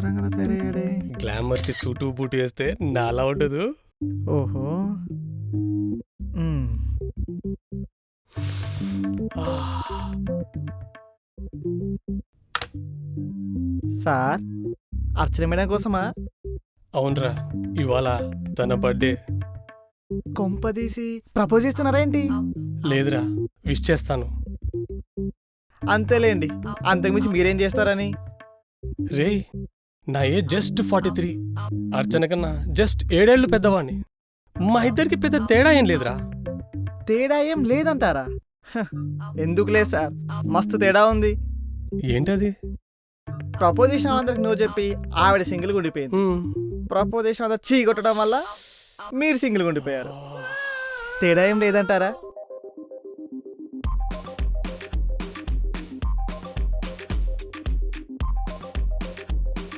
రంగుల రంగుల తయారయ్యాడే. గ్లామర్ కి సూటు బూటు వేస్తే నాలా ఉండదు. ఓహో. మ్మ్. సార్, అర్చన మేడం కోసమా? అవునరా, ఇవాళ తన బర్త్డే. కొంపదీసి ప్రపోజ్ చేస్తున్నారా ఏంటి? లేదురా, విష్ చేస్తాను. అంతేలేండి, అంతకుమించి మీరేం చేస్తారని. రే, నా ఏజ్ జస్ట్ 43. అర్చన కన్నా జస్ట్ 7 ఏళ్ళు పెద్దవాణ్ణి. మా ఇద్దరికి పెద్ద తేడా ఏం లేదురా. తేడా ఏం లేదంటారా? హ, ఎందుకు లేదు సార్, మస్తు తేడా ఉంది. ఏంటది? ప్రపోజ్ చేసిన వాళ్ళందరికి నువ్వు చెప్పి ఆవిడ సింగిల్ ఉండిపోయింది. ప్రపోజ్ చేసిన వాళ్ళ చీ కొట్టడం వల్ల మీరు సింగిల్ ఉండిపోయారు. తేడా ఏం లేదంటారా?